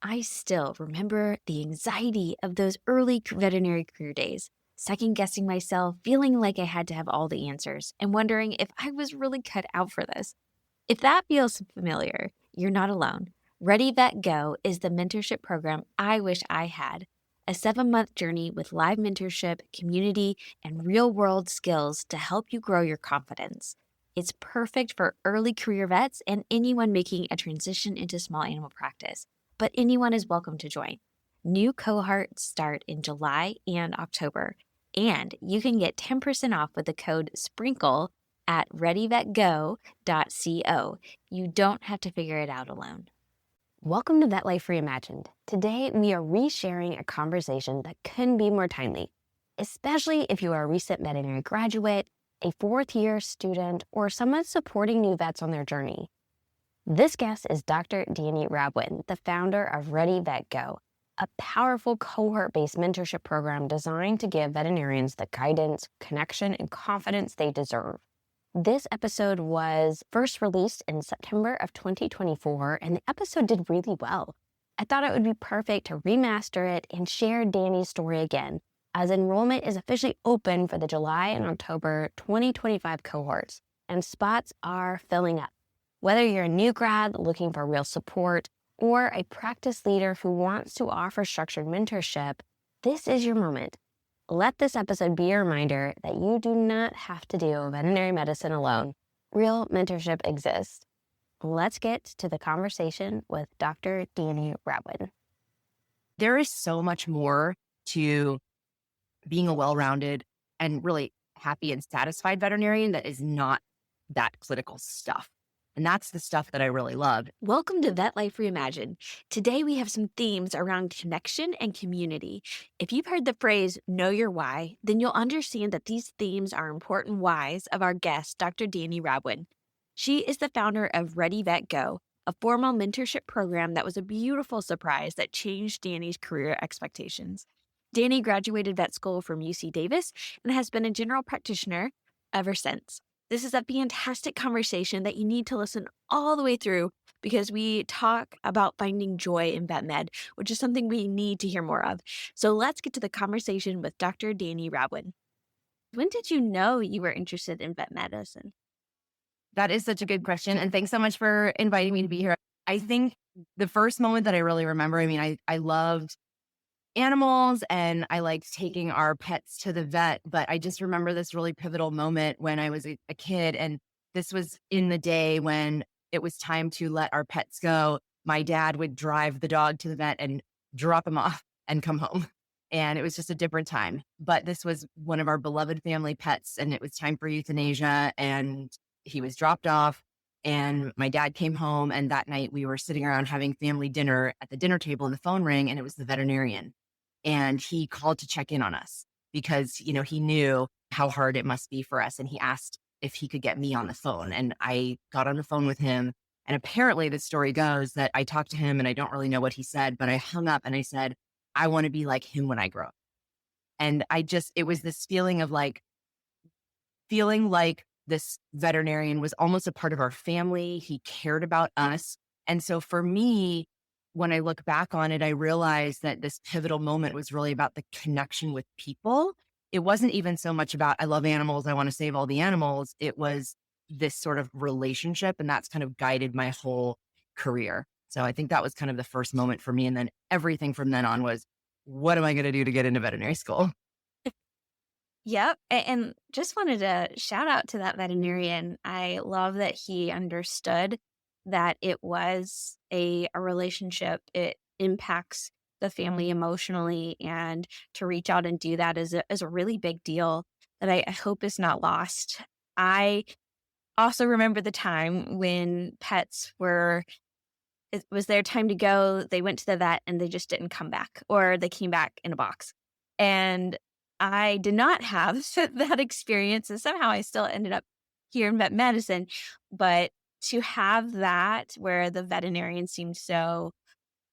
I still remember the anxiety of those early veterinary career days, second guessing myself, feeling like I had to have all the answers, and wondering if I was really cut out for this. If that feels familiar, you're not alone. Ready Vet Go is the mentorship program I wish I had. A 7-month journey with live mentorship, community, and real world skills to help you grow your confidence. It's perfect for early career vets and anyone making a transition into small animal practice, but anyone is welcome to join. New cohorts start in July and October, and you can get 10% off with the code SPRINKLE at readyvetgo.co. You don't have to figure it out alone. Welcome to Vet Life Reimagined. Today, we are resharing a conversation that couldn't be more timely, especially if you are a recent veterinary graduate, a fourth-year student, or someone supporting new vets on their journey. This guest is Dr. Dani Rabwin, the founder of Ready Vet Go, a powerful cohort-based mentorship program designed to give veterinarians the guidance, connection, and confidence they deserve. This episode was first released in September of 2024, and the episode did really well. I thought it would be perfect to remaster it and share Dani's story again, as enrollment is officially open for the July and October 2025 cohorts, and spots are filling up. Whether you're a new grad looking for real support or a practice leader who wants to offer structured mentorship, this is your moment. Let this episode be a reminder that you do not have to do veterinary medicine alone. Real mentorship exists. Let's get to the conversation with Dr. Dani Rabwin. There is so much more to being a well-rounded and really happy and satisfied veterinarian that is not that clinical stuff. And that's the stuff that I really love. Welcome to Vet Life Reimagined. Today we have some themes around connection and community. If you've heard the phrase, know your why, then you'll understand that these themes are important whys of our guest, Dr. Dani Rabwin. She is the founder of Ready Vet Go, a formal mentorship program that was a beautiful surprise that changed Dani's career expectations. Dani graduated vet school from UC Davis and has been a general practitioner ever since. This is a fantastic conversation that you need to listen all the way through because we talk about finding joy in vet med, which is something we need to hear more of. So let's get to the conversation with Dr. Dani Rabwin. When did you know you were interested in vet medicine? That is such a good question. And thanks so much for inviting me to be here. I think the first moment that I really remember, I loved animals and I liked taking our pets to the vet, but I just remember this really pivotal moment when I was a kid. And this was in the day when it was time to let our pets go. My dad would drive the dog to the vet and drop him off and come home. And it was just a different time. But this was one of our beloved family pets and it was time for euthanasia and he was dropped off. And my dad came home and that night we were sitting around having family dinner at the dinner table and the phone rang and it was the veterinarian. And he called to check in on us because, he knew how hard it must be for us. And he asked if he could get me on the phone. And I got on the phone with him. And apparently the story goes that I talked to him and I don't really know what he said, but I hung up and I said, I want to be like him when I grow up. And it was this feeling of feeling like this veterinarian was almost a part of our family. He cared about us. And so for me, when I look back on it, I realized that this pivotal moment was really about the connection with people. It wasn't even so much about, I love animals, I want to save all the animals. It was this sort of relationship, and that's kind of guided my whole career. So I think that was kind of the first moment for me. And then everything from then on was, what am I going to do to get into veterinary school? Yep. And just wanted to shout out to that veterinarian. I love that he understood that it was a relationship. It impacts the family emotionally, and to reach out and do that is a really big deal that I hope is not lost. I also remember the time when it was their time to go. They went to the vet and they just didn't come back, or they came back in a box. And I did not have that experience, and somehow I still ended up here in vet medicine. But to have that where the veterinarian seemed so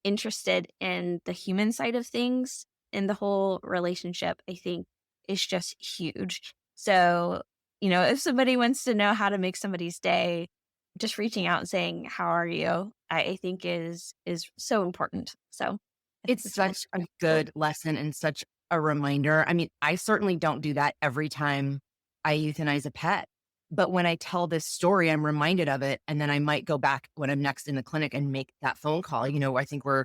interested in the human side of things in the whole relationship, I think is just huge. So, if somebody wants to know how to make somebody's day, just reaching out and saying, how are you? I think is so important. So It's it's really such a cool. good lesson and such a reminder. I mean, I certainly don't do that every time I euthanize a pet. But when I tell this story, I'm reminded of it. And then I might go back when I'm next in the clinic and make that phone call. I think we're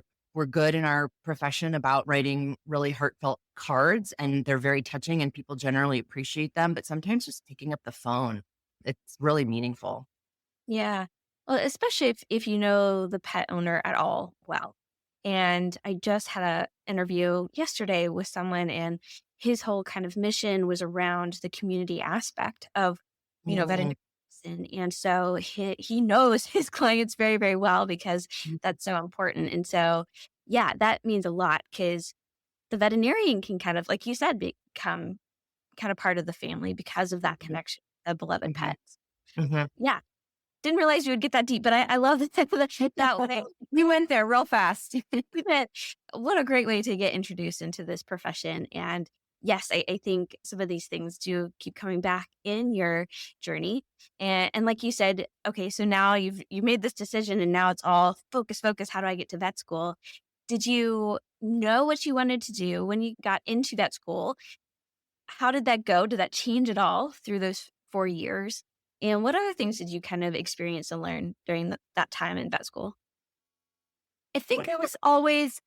good in our profession about writing really heartfelt cards, and they're very touching and people generally appreciate them. But sometimes just picking up the phone, it's really meaningful. Yeah. Well, especially if you know the pet owner at all well. And I just had a interview yesterday with someone, and his whole kind of mission was around the community aspect of, Mm, veterinary medicine. And so he knows his clients very, very well because that's so important. And so, yeah, that means a lot because the veterinarian can kind of, like you said, become kind of part of the family because of that connection, the beloved mhm, pets. mhm. Yeah. Didn't realize you would get that deep, but I love that way. We went there real fast. But what a great way to get introduced into this profession. And yes, I think some of these things do keep coming back in your journey. And like you said, okay, so now you've made this decision and now it's all focus, focus. How do I get to vet school? Did you know what you wanted to do when you got into vet school? How did that go? Did that change at all through those 4 years? And what other things did you kind of experience and learn during that time in vet school? I think I was always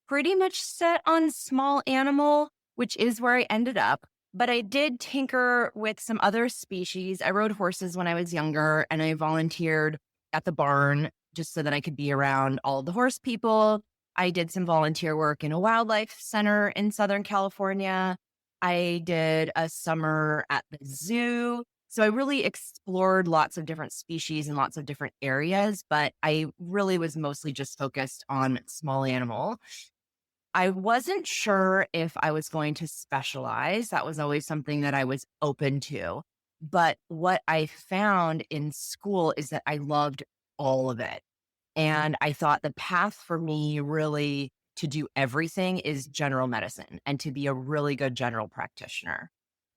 pretty much set on small animal, which is where I ended up. But I did tinker with some other species. I rode horses when I was younger, and I volunteered at the barn just so that I could be around all the horse people. I did some volunteer work in a wildlife center in Southern California. I did a summer at the zoo. So I really explored lots of different species and lots of different areas, but I really was mostly just focused on small animal. I wasn't sure if I was going to specialize. That was always something that I was open to. But what I found in school is that I loved all of it. And I thought the path for me really to do everything is general medicine and to be a really good general practitioner.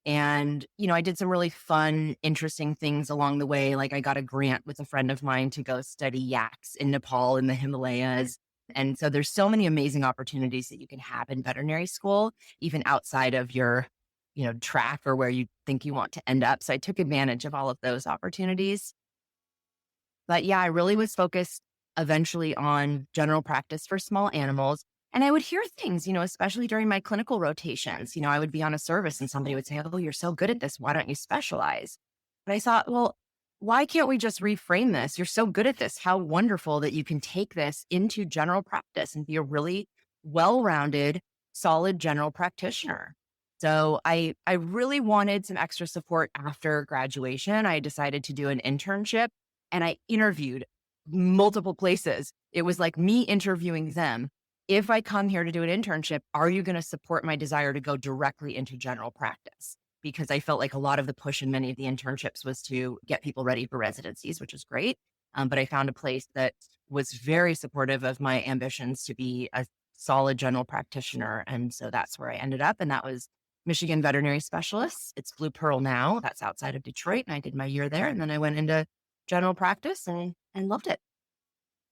And, I did some really fun, interesting things along the way. Like I got a grant with a friend of mine to go study yaks in Nepal in the Himalayas. And so there's so many amazing opportunities that you can have in veterinary school, even outside of your, track or where you think you want to end up. So I took advantage of all of those opportunities. But yeah, I really was focused eventually on general practice for small animals. And I would hear things, especially during my clinical rotations. I would be on a service and somebody would say, "Oh, you're so good at this. Why don't you specialize?" But I thought, well, why can't we just reframe this? You're so good at this. How wonderful that you can take this into general practice and be a really well rounded, solid general practitioner. So I really wanted some extra support after graduation. I decided to do an internship and I interviewed multiple places. It was like me interviewing them. If I come here to do an internship, are you going to support my desire to go directly into general practice? Because I felt like a lot of the push in many of the internships was to get people ready for residencies, which is great. But I found a place that was very supportive of my ambitions to be a solid general practitioner. And so that's where I ended up. And that was Michigan Veterinary Specialists. It's Blue Pearl now. That's outside of Detroit. And I did my year there. And then I went into general practice and loved it.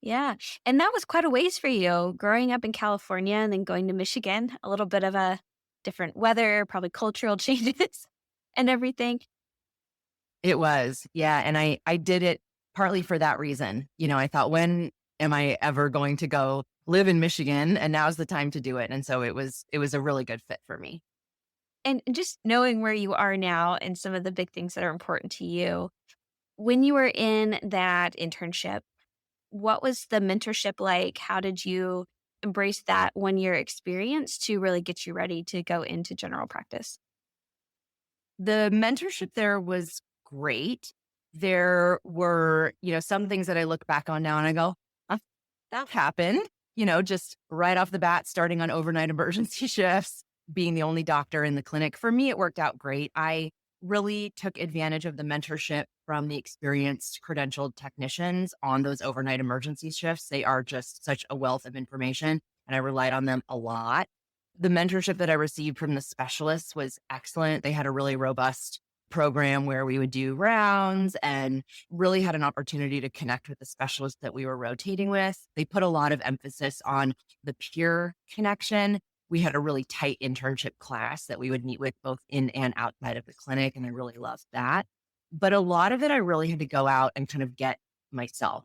Yeah. And that was quite a ways for you growing up in California and then going to Michigan, a little bit of a different weather, probably cultural changes and everything. It was. Yeah. And I did it partly for that reason. I thought, when am I ever going to go live in Michigan? And now's the time to do it. And so it was a really good fit for me. And just knowing where you are now and some of the big things that are important to you. When you were in that internship, what was the mentorship like? How did you embrace that 1 year experience to really get you ready to go into general practice? The mentorship there was great. There were, some things that I look back on now and I go, "Huh, that happened, just right off the bat, starting on overnight emergency shifts, being the only doctor in the clinic. For me, it worked out great. I really took advantage of the mentorship from the experienced credentialed technicians on those overnight emergency shifts. They are just such a wealth of information, and I relied on them a lot. The mentorship that I received from the specialists was excellent. They had a really robust program where we would do rounds and really had an opportunity to connect with the specialists that we were rotating with. They put a lot of emphasis on the peer connection. We had a really tight internship class that we would meet with both in and outside of the clinic, and I really loved that. But a lot of it, I really had to go out and kind of get myself.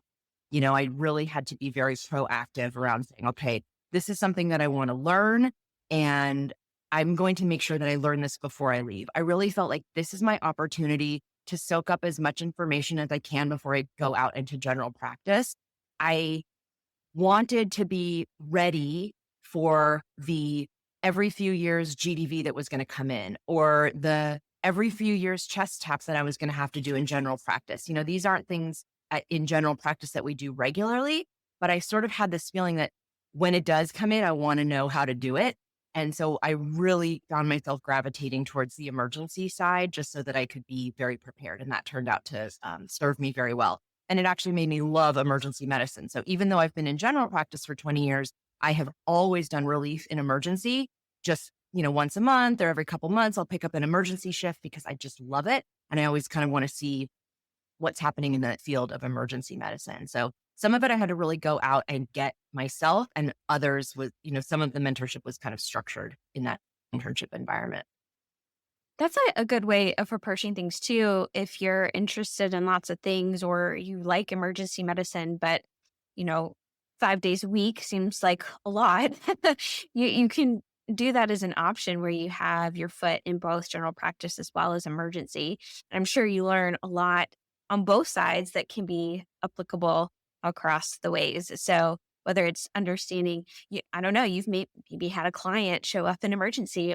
I really had to be very proactive around saying, okay, this is something that I want to learn, and I'm going to make sure that I learn this before I leave. I really felt like this is my opportunity to soak up as much information as I can before I go out into general practice. I wanted to be ready for the every few years GDV that was going to come in, or the every few years chest taps that I was going to have to do in general practice. These aren't things in general practice that we do regularly, but I sort of had this feeling that when it does come in, I want to know how to do it. And so I really found myself gravitating towards the emergency side just so that I could be very prepared. And that turned out to serve me very well. And it actually made me love emergency medicine. So even though I've been in general practice for 20 years, I have always done relief in emergency. Just, once a month or every couple months, I'll pick up an emergency shift because I just love it. And I always kind of want to see what's happening in the field of emergency medicine. So some of it I had to really go out and get myself, and others was, some of the mentorship was kind of structured in that internship environment. That's a good way of approaching things too. If you're interested in lots of things or you like emergency medicine, but, 5 days a week seems like a lot, you can do that as an option where you have your foot in both general practice as well as emergency. And I'm sure you learn a lot on both sides that can be applicable across the ways. So whether it's understanding, I don't know, you've maybe had a client show up in emergency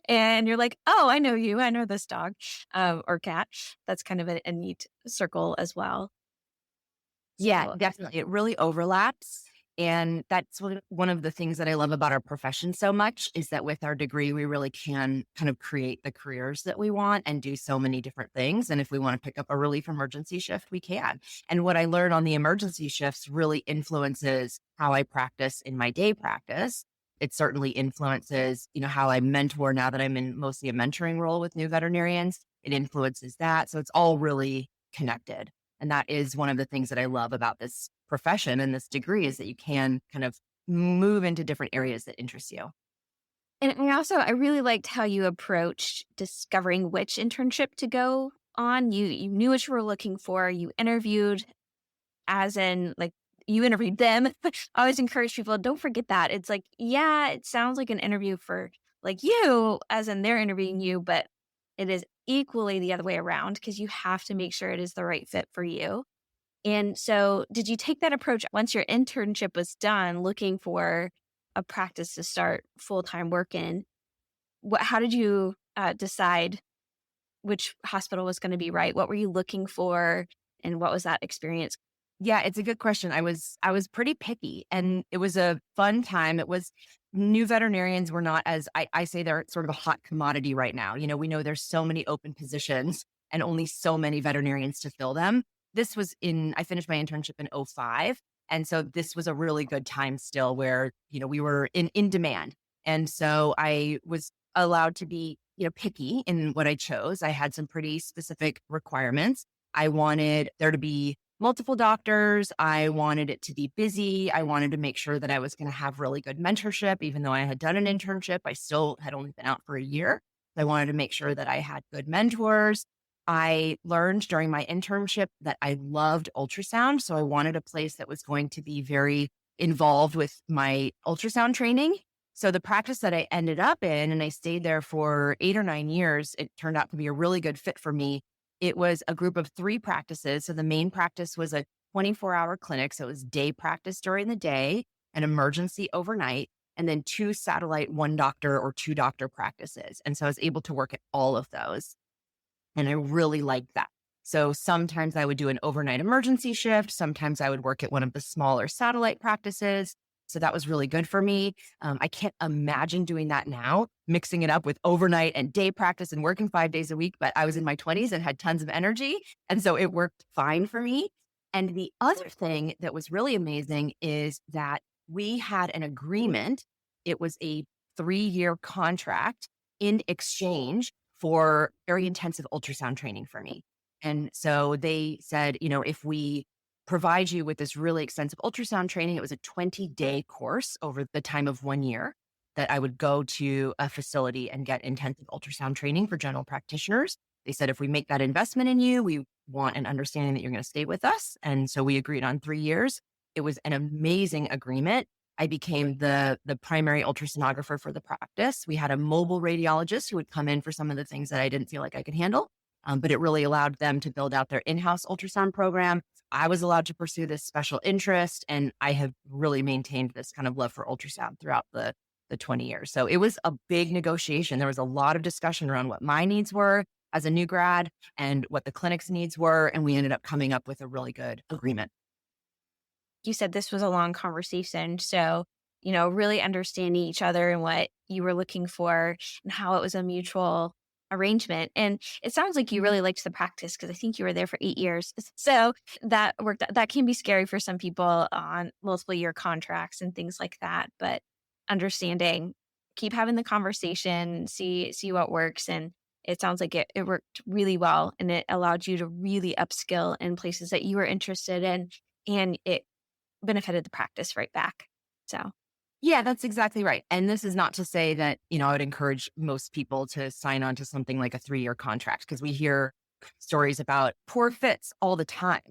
and you're like, oh, I know you. I know this dog or cat. That's kind of a neat circle as well. Yeah, So, definitely. It really overlaps. And that's one of the things that I love about our profession so much is that with our degree, we really can kind of create the careers that we want and do so many different things. And if we want to pick up a relief emergency shift, we can. And what I learned on the emergency shifts really influences how I practice in my day practice. It certainly influences, how I mentor now that I'm in mostly a mentoring role with new veterinarians. It influences that. So it's all really connected. And that is one of the things that I love about this profession and this degree is that you can kind of move into different areas that interest you. and I really liked how you approached discovering which internship to go on. You knew what you were looking for. You interviewed as in like you interviewed them. I always encourage people, don't forget that. It's like, yeah, it sounds like an interview for like you, as in they're interviewing you, but it is equally the other way around because you have to make sure it is the right fit for you. And so did you take that approach once your internship was done, looking for a practice to start full-time work in? How did you decide which hospital was going to be right? What were you looking for? And what was that experience? Yeah, it's a good question. I was pretty picky, and it was a fun time. It was new veterinarians were not as I say they're sort of a hot commodity right now. We know there's so many open positions and only so many veterinarians to fill them. I finished my internship in '05. And so this was a really good time still where, we were in demand. And so I was allowed to be, picky in what I chose. I had some pretty specific requirements. I wanted there to be multiple doctors. I wanted it to be busy. I wanted to make sure that I was going to have really good mentorship. Even though I had done an internship, I still had only been out for a year. I wanted to make sure that I had good mentors. I learned during my internship that I loved ultrasound. So I wanted a place that was going to be very involved with my ultrasound training. So the practice that I ended up in, and I stayed there for 8 or 9 years, it turned out to be a really good fit for me. It was a group of 3 practices. So the main practice was a 24-hour clinic. So it was day practice during the day, an emergency overnight, and then 2 satellite 1 doctor or 2 doctor practices. And so I was able to work at all of those. And I really liked that. So sometimes I would do an overnight emergency shift. Sometimes I would work at one of the smaller satellite practices. So that was really good for me. I can't imagine doing that now, mixing it up with overnight and day practice and working 5 days a week. But I was in my 20s and had tons of energy. And so it worked fine for me. And the other thing that was really amazing is that we had an agreement. It was a 3-year contract in exchange for very intensive ultrasound training for me. And so they said, if we provide you with this really extensive ultrasound training, it was a 20-day course over the time of 1 year that I would go to a facility and get intensive ultrasound training for general practitioners. They said, if we make that investment in you, we want an understanding that you're going to stay with us. And so we agreed on 3 years. It was an amazing agreement. I became the primary ultrasonographer for the practice. We had a mobile radiologist who would come in for some of the things that I didn't feel like I could handle. But it really allowed them to build out their in-house ultrasound program. I was allowed to pursue this special interest, and I have really maintained this kind of love for ultrasound throughout the 20 years. So it was a big negotiation. There was a lot of discussion around what my needs were as a new grad and what the clinic's needs were. And we ended up coming up with a really good agreement. You said this was a long conversation. So, really understanding each other and what you were looking for and how it was a mutual arrangement. And it sounds like you really liked the practice because I think you were there for 8 years. So that worked. That can be scary for some people on multiple year contracts and things like that. But understanding, keep having the conversation, see what works. And it sounds like it worked really well, and it allowed you to really upskill in places that you were interested in, and it benefited the practice right back. So Yeah, that's exactly right. And this is not to say that, I would encourage most people to sign on to something like a 3-year contract, because we hear stories about poor fits all the time.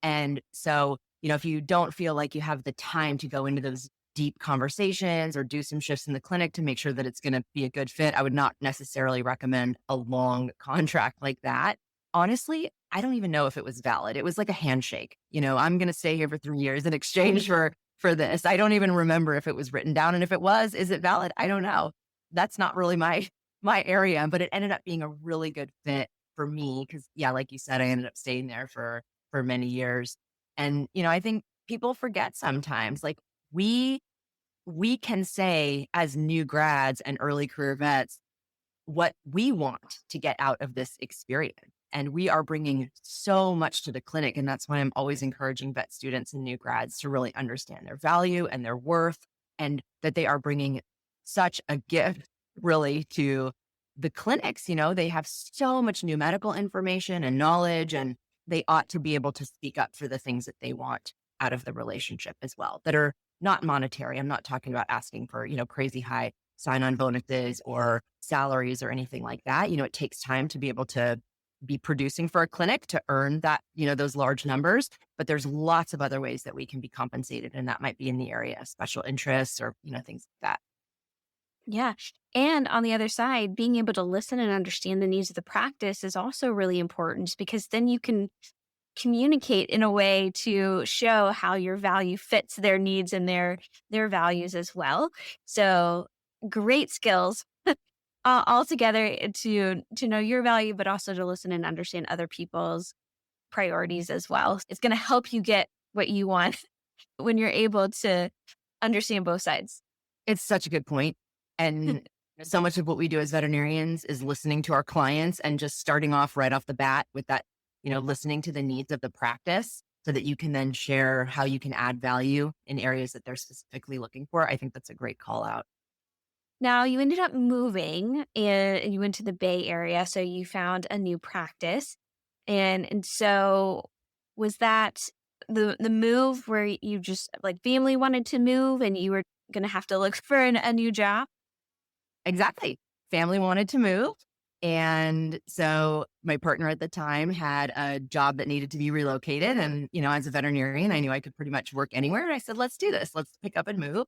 And so, if you don't feel like you have the time to go into those deep conversations or do some shifts in the clinic to make sure that it's going to be a good fit, I would not necessarily recommend a long contract like that. Honestly, I don't even know if it was valid. It was like a handshake. I'm going to stay here for 3 years in exchange for this. I don't even remember if it was written down. And if it was, is it valid? I don't know. That's not really my area, but it ended up being a really good fit for me. Cause yeah, like you said, I ended up staying there for many years. And, I think people forget sometimes, like we can say as new grads and early career vets, what we want to get out of this experience. And we are bringing so much to the clinic. And that's why I'm always encouraging vet students and new grads to really understand their value and their worth, and that they are bringing such a gift really to the clinics. They have so much new medical information and knowledge, and they ought to be able to speak up for the things that they want out of the relationship as well, that are not monetary. I'm not talking about asking for, crazy high sign-on bonuses or salaries or anything like that. It takes time to be able to be producing for a clinic to earn that, those large numbers, but there's lots of other ways that we can be compensated. And that might be in the area of special interests or, things like that. yeah. And on the other side, being able to listen and understand the needs of the practice is also really important, because then you can communicate in a way to show how your value fits their needs and their values as well. So great skills all together to know your value, but also to listen and understand other people's priorities as well. It's going to help you get what you want when you're able to understand both sides. It's such a good point. And so much of what we do as veterinarians is listening to our clients and just starting off right off the bat with that, listening to the needs of the practice so that you can then share how you can add value in areas that they're specifically looking for. I think that's a great call out. Now, you ended up moving and you went to the Bay Area, so you found a new practice. And so was that the move where you just like family wanted to move and you were going to have to look for a new job? Exactly. Family wanted to move. And so my partner at the time had a job that needed to be relocated. And, as a veterinarian, I knew I could pretty much work anywhere. And I said, let's do this. Let's pick up and move.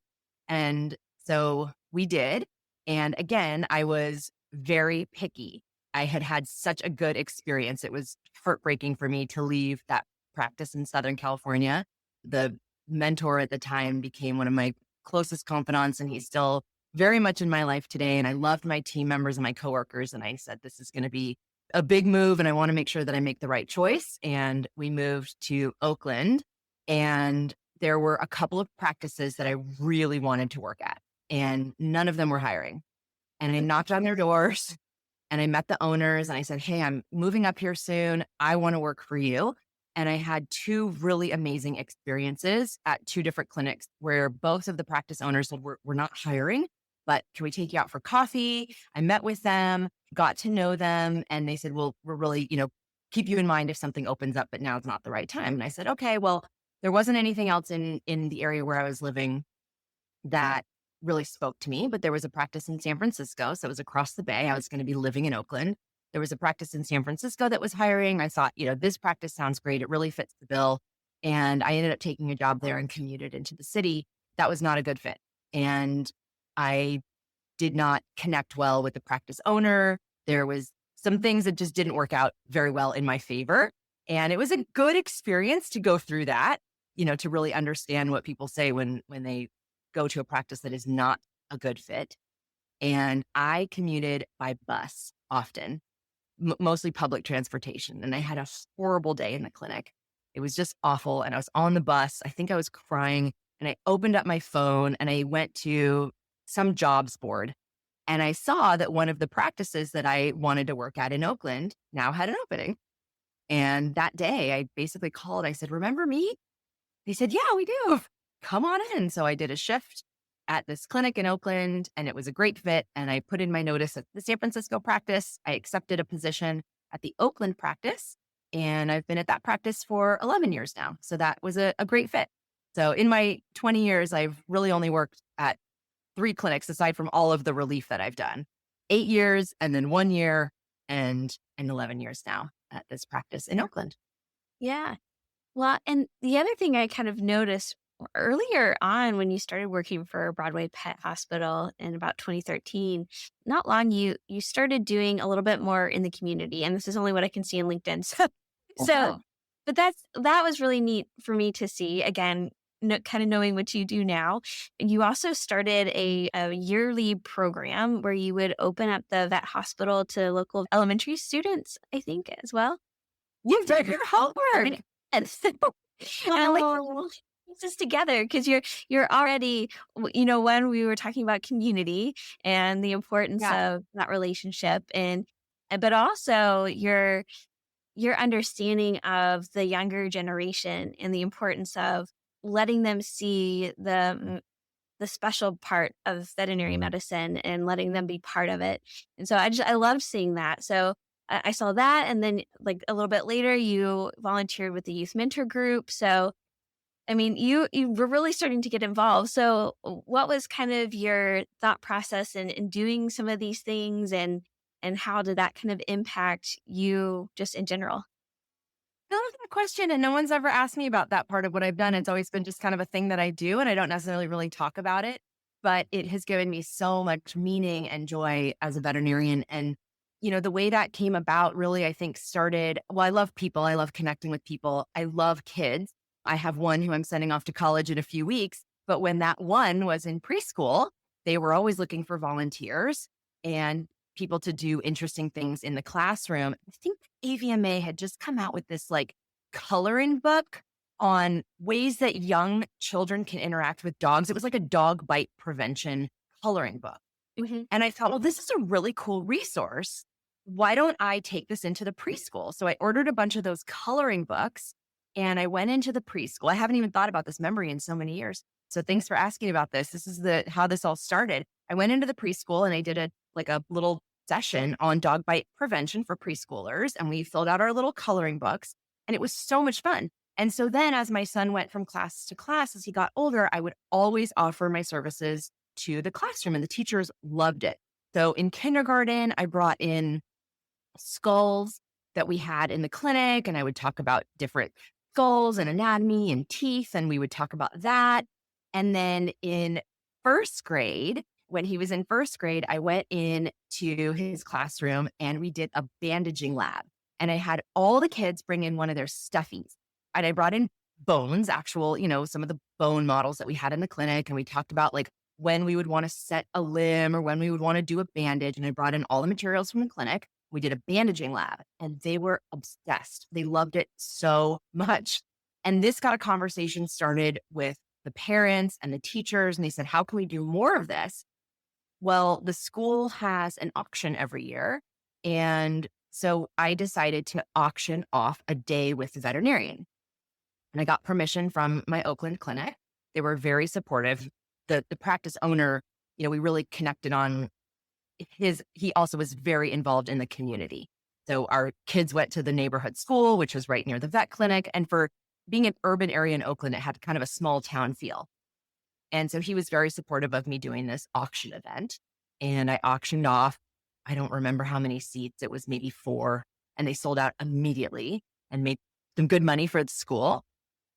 And so we did. And again, I was very picky. I had had such a good experience. It was heartbreaking for me to leave that practice in Southern California. The mentor at the time became one of my closest confidants, and he's still very much in my life today. And I loved my team members and my coworkers. And I said, this is going to be a big move, and I want to make sure that I make the right choice. And we moved to Oakland, and there were a couple of practices that I really wanted to work at, and none of them were hiring. And I knocked on their doors and I met the owners and I said, hey, I'm moving up here soon. I want to work for you. And I had 2 really amazing experiences at 2 different clinics where both of the practice owners said, we're not hiring, but can we take you out for coffee? I met with them, got to know them, and they said, well, we're really, keep you in mind if something opens up, but now it's not the right time. And I said, okay, well, there wasn't anything else in the area where I was living that really spoke to me, but there was a practice in San Francisco. So it was across the bay. I was going to be living in Oakland. There was a practice in San Francisco that was hiring. I thought, this practice sounds great. It really fits the bill. And I ended up taking a job there and commuted into the city. That was not a good fit. And I did not connect well with the practice owner. There was some things that just didn't work out very well in my favor. And it was a good experience to go through that, to really understand what people say when they go to a practice that is not a good fit. And I commuted by bus often, mostly public transportation. And I had a horrible day in the clinic. It was just awful. And I was on the bus. I think I was crying. And I opened up my phone and I went to some jobs board. And I saw that one of the practices that I wanted to work at in Oakland now had an opening. And that day I basically called. I said, remember me? They said, yeah, we do. Come on in. So I did a shift at this clinic in Oakland and it was a great fit. And I put in my notice at the San Francisco practice. I accepted a position at the Oakland practice and I've been at that practice for 11 years now. So that was a great fit. So in my 20 years, I've really only worked at 3 clinics aside from all of the relief that I've done. 8 years and then 1 year and 11 years now at this practice in Oakland. Yeah. Well, and the other thing I kind of noticed earlier on when you started working for Broadway Pet Hospital in about 2013, not long you started doing a little bit more in the community, and this is only what I can see in LinkedIn. So, but that was really neat for me to see. Again, kind of knowing what you do now. You also started a yearly program where you would open up the vet hospital to local elementary students, I think, as well. You did your homework. And I'm like, piece this together because you're already, when we were talking about community and the importance of that relationship, but also your understanding of the younger generation and the importance of letting them see the special part of veterinary medicine and letting them be part of it. And so I loved seeing that. So I saw that. And then like a little bit later, you volunteered with the youth mentor group. So, I mean, you were really starting to get involved. So what was kind of your thought process in doing some of these things and how did that kind of impact you just in general? I love that question. And no one's ever asked me about that part of what I've done. It's always been just kind of a thing that I do. And I don't necessarily really talk about it, but it has given me so much meaning and joy as a veterinarian. And the way that came about really, I think started, I love people. I love connecting with people. I love kids. I have one who I'm sending off to college in a few weeks. But when that one was in preschool, they were always looking for volunteers and people to do interesting things in the classroom. I think AVMA had just come out with this like coloring book on ways that young children can interact with dogs. It was like a dog bite prevention coloring book. Mm-hmm. And I thought, well, this is a really cool resource. Why don't I take this into the preschool? So I ordered a bunch of those coloring books and I went into the preschool. I haven't even thought about this memory in so many years. So thanks for asking about this. This is how this all started. I went into the preschool and I did a little session on dog bite prevention for preschoolers. And we filled out our little coloring books and it was so much fun. And so then as my son went from class to class, as he got older, I would always offer my services to the classroom and the teachers loved it. So in kindergarten, I brought in skulls that we had in the clinic and I would talk about different skulls and anatomy and teeth. And we would talk about that. And then in first grade, when he was in first grade, I went in to his classroom and we did a bandaging lab. And I had all the kids bring in one of their stuffies. And I brought in bones, actual, some of the bone models that we had in the clinic. And we talked about like when we would want to set a limb or when we would want to do a bandage. And I brought in all the materials from the clinic. We did a bandaging lab and they were obsessed. They loved it so much. And this got a conversation started with the parents and the teachers. And they said, how can we do more of this? Well, the school has an auction every year. And so I decided to auction off a day with the veterinarian. And I got permission from my Oakland clinic. They were very supportive. The practice owner we really connected on he also was very involved in the community. So our kids went to the neighborhood school, which was right near the vet clinic. And for being an urban area in Oakland, it had kind of a small town feel. And so he was very supportive of me doing this auction event. And I auctioned off, I don't remember how many seats, it was maybe 4, and they sold out immediately and made some good money for the school.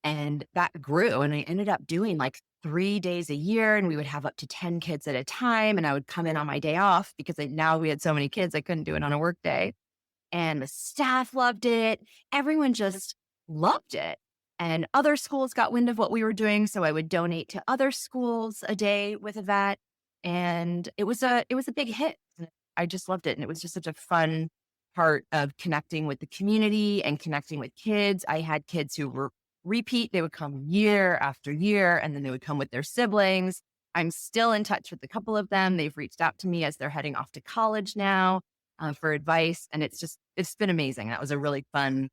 And that grew. And I ended up doing like 3 days a year, and we would have up to 10 kids at a time. And I would come in on my day off because now we had so many kids, I couldn't do it on a work day. And the staff loved it. Everyone just loved it. And other schools got wind of what we were doing. So I would donate to other schools a day with a vet. And it was a big hit. I just loved it. And it was just such a fun part of connecting with the community and connecting with kids. I had kids who were repeat. They would come year after year, and then they would come with their siblings. I'm still in touch with a couple of them. They've reached out to me as they're heading off to college now for advice. And it's been amazing. That was a really fun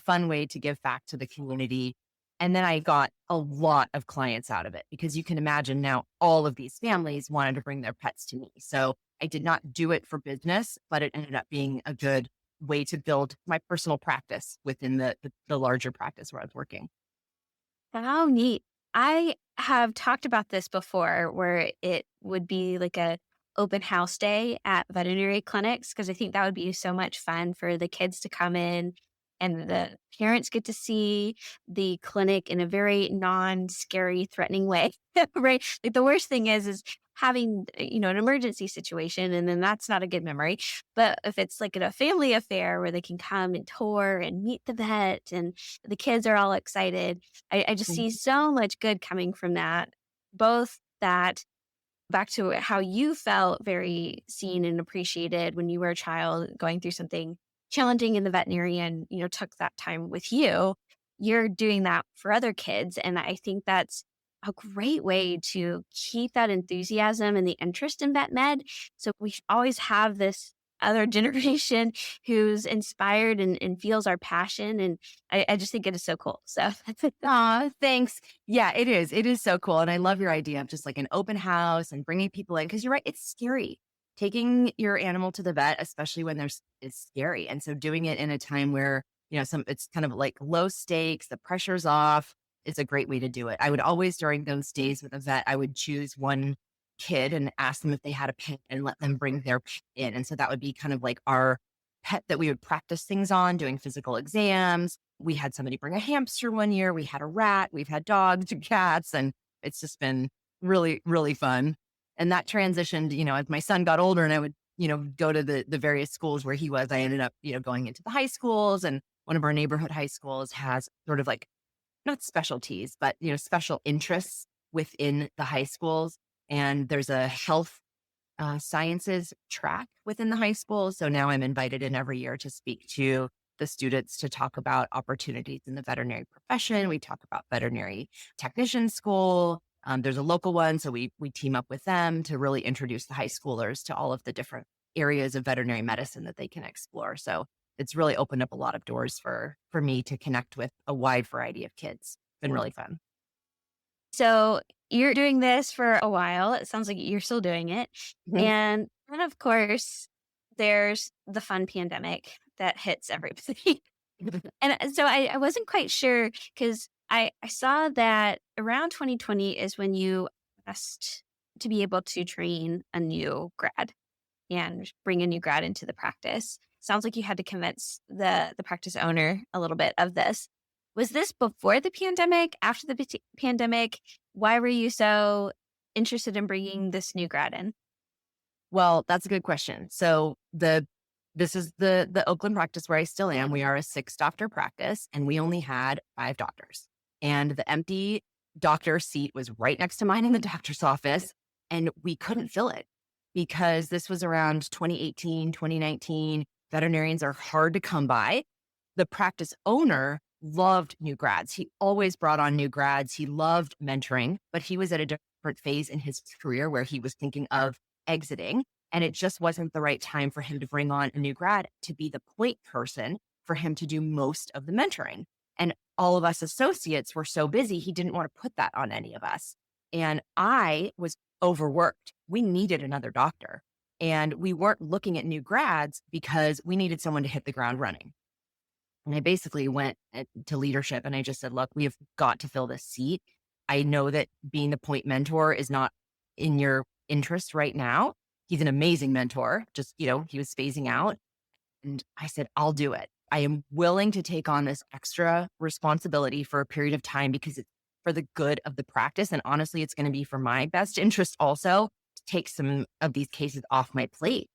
way to give back to the community. And then I got a lot of clients out of it, because you can imagine now all of these families wanted to bring their pets to me. So I did not do it for business, but it ended up being a good way to build my personal practice within the larger practice where I was working. How neat. I have talked about this before, where it would be like a open house day at veterinary clinics, because I think that would be so much fun for the kids to come in and the parents get to see the clinic in a very non-scary, threatening way, right? Like the worst thing is having, an emergency situation, and then that's not a good memory. But if it's like a family affair where they can come and tour and meet the vet and the kids are all excited, I just see so much good coming from that. Both that, back to how you felt very seen and appreciated when you were a child going through something challenging in the veterinary, and took that time with you. You're doing that for other kids, and I think that's a great way to keep that enthusiasm and the interest in vet med. So we always have this other generation who's inspired and feels our passion. And I just think it is so cool. So Aw, thanks. Yeah, it is. It is so cool. And I love your idea of just like an open house and bringing people in, because you're right, it's scary. Taking your animal to the vet, especially when is scary. And so doing it in a time where, it's kind of like low stakes, the pressure's off, is a great way to do it. I would always, during those days with a vet, I would choose one kid and ask them if they had a pet and let them bring their pet in. And so that would be kind of like our pet that we would practice things on, doing physical exams. We had somebody bring a hamster one year. We had a rat. We've had dogs and cats. And it's just been really, really fun. And that transitioned, as my son got older and I would, go to the various schools where he was, I ended up, going into the high schools. And one of our neighborhood high schools has sort of like, not specialties, but, special interests within the high schools. And there's a health sciences track within the high school. So now I'm invited in every year to speak to the students to talk about opportunities in the veterinary profession. We talk about veterinary technician school. There's a local one. So we team up with them to really introduce the high schoolers to all of the different areas of veterinary medicine that they can explore. So it's really opened up a lot of doors for me to connect with a wide variety of kids. It's been really fun. So you're doing this for a while. It sounds like you're still doing it. Mhm. And then, of course, there's the fun pandemic that hits everybody. And so I wasn't quite sure, because I saw that around 2020 is when you asked to be able to train a new grad and bring a new grad into the practice. Sounds like you had to convince the practice owner a little bit of this. Was this before the pandemic, after the pandemic? Why were you so interested in bringing this new grad in? Well, that's a good question. So this is the Oakland practice where I still am. We are a 6-doctor practice, and we only had 5 doctors. And the empty doctor seat was right next to mine in the doctor's office, and we couldn't fill it because this was around 2018, 2019. Veterinarians are hard to come by. The practice owner loved new grads. He always brought on new grads. He loved mentoring, but he was at a different phase in his career where he was thinking of exiting. And it just wasn't the right time for him to bring on a new grad to be the point person for him to do most of the mentoring. And all of us associates were so busy, he didn't want to put that on any of us. And I was overworked. We needed another doctor. And we weren't looking at new grads because we needed someone to hit the ground running. And I basically went to leadership and I just said, look, we have got to fill this seat. I know that being the point mentor is not in your interest right now. He's an amazing mentor. Just, he was phasing out. And I said, I'll do it. I am willing to take on this extra responsibility for a period of time because it's for the good of the practice. And honestly, it's going to be for my best interest also to take some of these cases off my plate.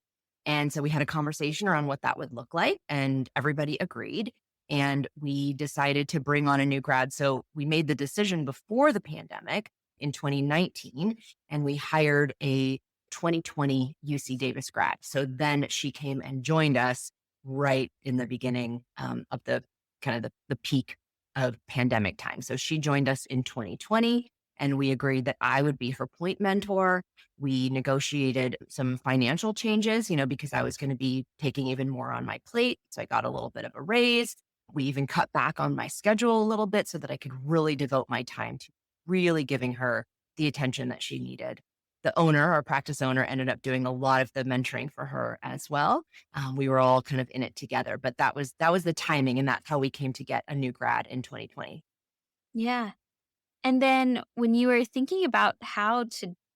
And so we had a conversation around what that would look like, and everybody agreed. And we decided to bring on a new grad. So we made the decision before the pandemic in 2019, and we hired a 2020 UC Davis grad. So then she came and joined us right in the beginning of the kind of the peak of pandemic time. So she joined us in 2020, and we agreed that I would be her point mentor. We negotiated some financial changes, because I was going to be taking even more on my plate. So I got a little bit of a raise. We even cut back on my schedule a little bit so that I could really devote my time to really giving her the attention that she needed. The owner, our practice owner, ended up doing a lot of the mentoring for her as well. We were all kind of in it together, but that was the timing, and that's how we came to get a new grad in 2020. Yeah. And then when you were thinking about how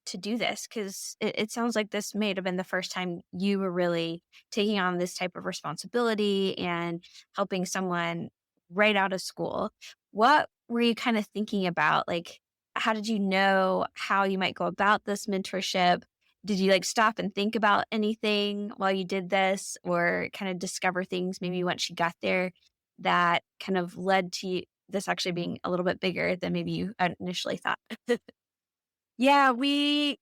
to do this, because it sounds like this may have been the first time you were really taking on this type of responsibility and helping someone right out of school, what were you kind of thinking about? Like, how did you know how you might go about this mentorship? Did you stop and think about anything while you did this, or kind of discover things maybe once you got there that kind of led to this actually being a little bit bigger than maybe you initially thought? Yeah, we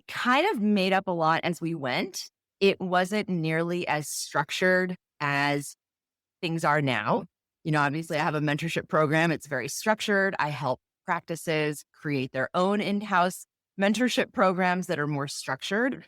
kind of made up a lot as we went. It wasn't nearly as structured as things are now. Obviously I have a mentorship program. It's very structured. I help practices create their own in-house mentorship programs that are more structured.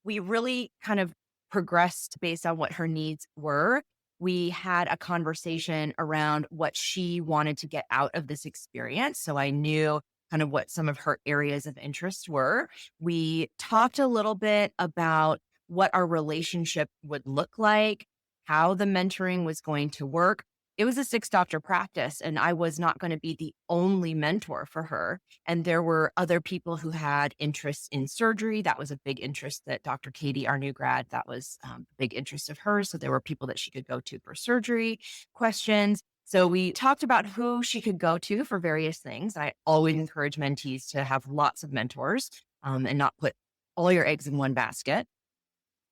We really kind of progressed based on what her needs were. We had a conversation around what she wanted to get out of this experience. So I knew kind of what some of her areas of interest were. We talked a little bit about what our relationship would look like, how the mentoring was going to work. It was a 6-doctor practice, and I was not going to be the only mentor for her. And there were other people who had interests in surgery. That was a big interest that Dr. Katie, our new grad, that was a big interest of hers. So there were people that she could go to for surgery questions. So we talked about who she could go to for various things. I always encourage mentees to have lots of mentors and not put all your eggs in one basket.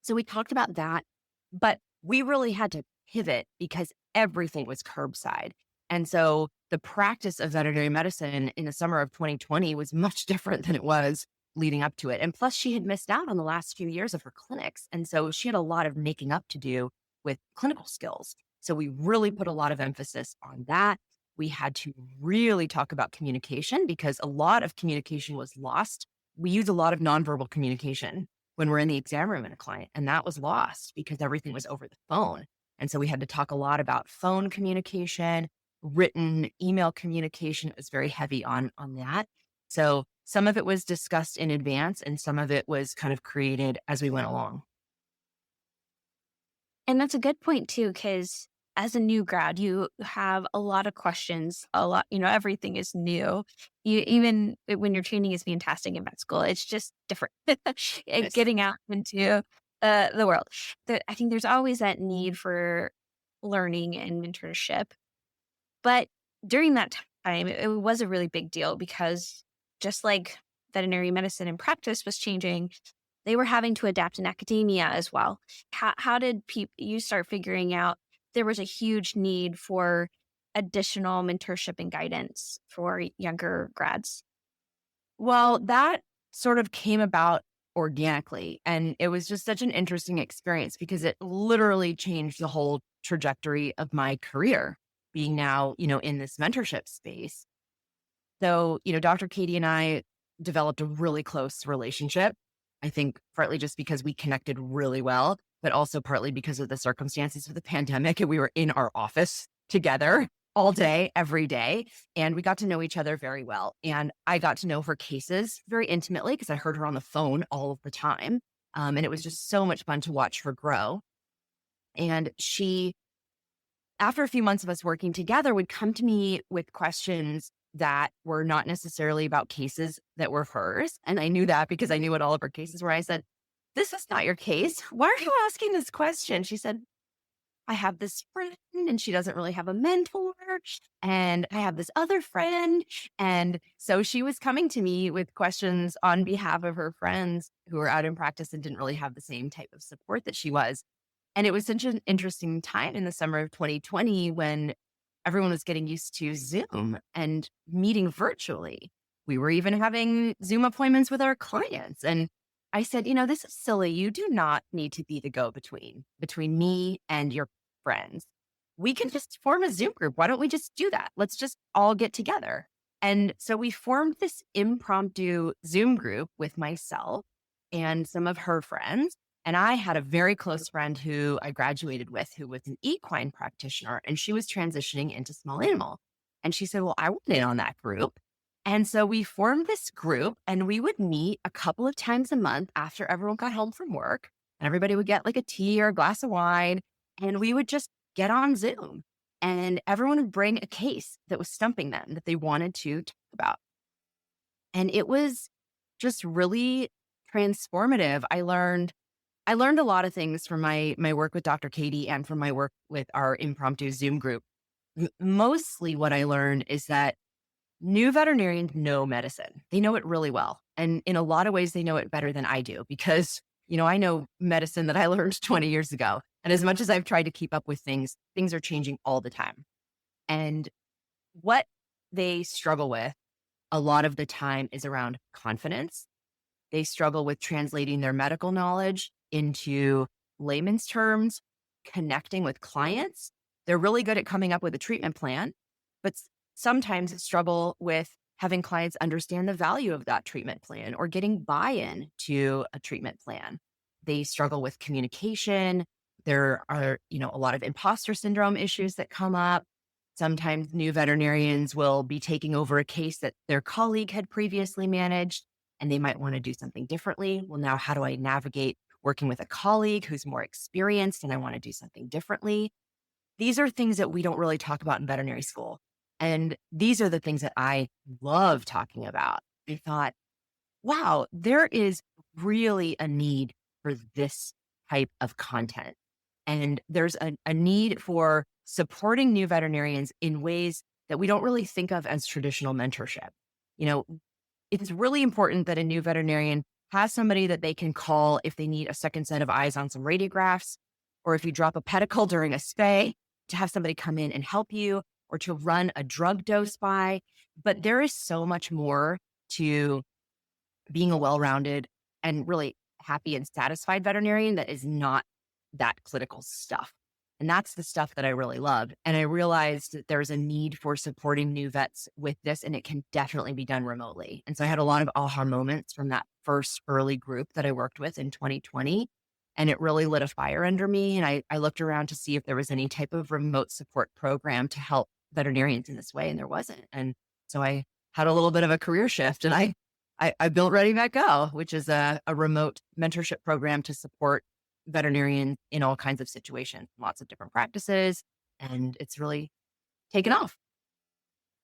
So we talked about that, but we really had to pivot because everything was curbside. And so the practice of veterinary medicine in the summer of 2020 was much different than it was leading up to it. And plus, she had missed out on the last few years of her clinics. And so she had a lot of making up to do with clinical skills. So we really put a lot of emphasis on that. We had to really talk about communication because a lot of communication was lost. We use a lot of nonverbal communication when we're in the exam room in a client, and that was lost because everything was over the phone. And so we had to talk a lot about phone communication, written email communication. It was very heavy on that. So some of it was discussed in advance and some of it was kind of created as we went along. And that's a good point too, because as a new grad, you have a lot of questions, everything is new. Even when your training is fantastic in vet school, it's just different. Yes. Getting out into the world. I think there's always that need for learning and mentorship. But during that time, it was a really big deal because just like veterinary medicine and practice was changing, they were having to adapt in academia as well. How did you start figuring out there was a huge need for additional mentorship and guidance for younger grads? Well, that sort of came about organically. And it was just such an interesting experience because it literally changed the whole trajectory of my career, being now, in this mentorship space. So, Dr. Katie and I developed a really close relationship. I think partly just because we connected really well, but also partly because of the circumstances of the pandemic and we were in our office together all day, every day. And we got to know each other very well. And I got to know her cases very intimately because I heard her on the phone all of the time. And it was just so much fun to watch her grow. And she, after a few months of us working together, would come to me with questions that were not necessarily about cases that were hers. And I knew that because I knew what all of her cases were. I said, "This is not your case. Why are you asking this question?" She said, "I have this friend and she doesn't really have a mentor. And I have this other friend." And so she was coming to me with questions on behalf of her friends who were out in practice and didn't really have the same type of support that she was. And it was such an interesting time in the summer of 2020 when everyone was getting used to Zoom and meeting virtually. We were even having Zoom appointments with our clients. And I said, "This is silly. You do not need to be the between me and your friends. We can just form a Zoom group. Why don't we just do that? Let's just all get together." And so we formed this impromptu Zoom group with myself and some of her friends. And I had a very close friend who I graduated with, who was an equine practitioner, and she was transitioning into small animal. And she said, "Well, I want in on that group." And so we formed this group and we would meet a couple of times a month after everyone got home from work. And everybody would get like a tea or a glass of wine. And we would just get on Zoom and everyone would bring a case that was stumping them that they wanted to talk about. And it was just really transformative. I learned a lot of things from my work with Dr. Katie and from my work with our impromptu Zoom group. Mostly what I learned is that new veterinarians know medicine. They know it really well. And in a lot of ways, they know it better than I do because, I know medicine that I learned 20 years ago. And as much as I've tried to keep up with things are changing all the time. And what they struggle with a lot of the time is around confidence. They struggle with translating their medical knowledge into layman's terms, connecting with clients. They're really good at coming up with a treatment plan, but sometimes struggle with having clients understand the value of that treatment plan or getting buy-in to a treatment plan. They struggle with communication. There are, a lot of imposter syndrome issues that come up. Sometimes new veterinarians will be taking over a case that their colleague had previously managed, and they might want to do something differently. Well, now how do I navigate working with a colleague who's more experienced and I want to do something differently? These are things that we don't really talk about in veterinary school. And these are the things that I love talking about. I thought, wow, there is really a need for this type of content. And there's a need for supporting new veterinarians in ways that we don't really think of as traditional mentorship. It's really important that a new veterinarian has somebody that they can call if they need a second set of eyes on some radiographs, or if you drop a pedicle during a spay, to have somebody come in and help you, or to run a drug dose by. But there is so much more to being a well-rounded and really happy and satisfied veterinarian that is not that clinical stuff. And that's the stuff that I really love. And I realized that there's a need for supporting new vets with this, and it can definitely be done remotely. And so I had a lot of aha moments from that first early group that I worked with in 2020. And it really lit a fire under me. And I looked around to see if there was any type of remote support program to help veterinarians in this way. And there wasn't. And so I had a little bit of a career shift, and I built Ready Vet Go, which is a remote mentorship program to support veterinarians in all kinds of situations, lots of different practices, and it's really taken off.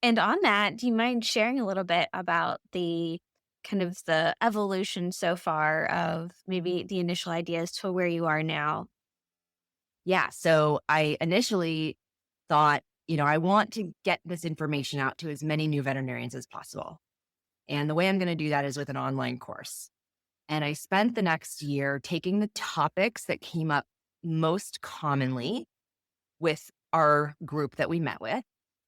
And on that, do you mind sharing a little bit about the kind of the evolution so far of maybe the initial ideas to where you are now? Yeah. So I initially thought, I want to get this information out to as many new veterinarians as possible. And the way I'm going to do that is with an online course. And I spent the next year taking the topics that came up most commonly with our group that we met with,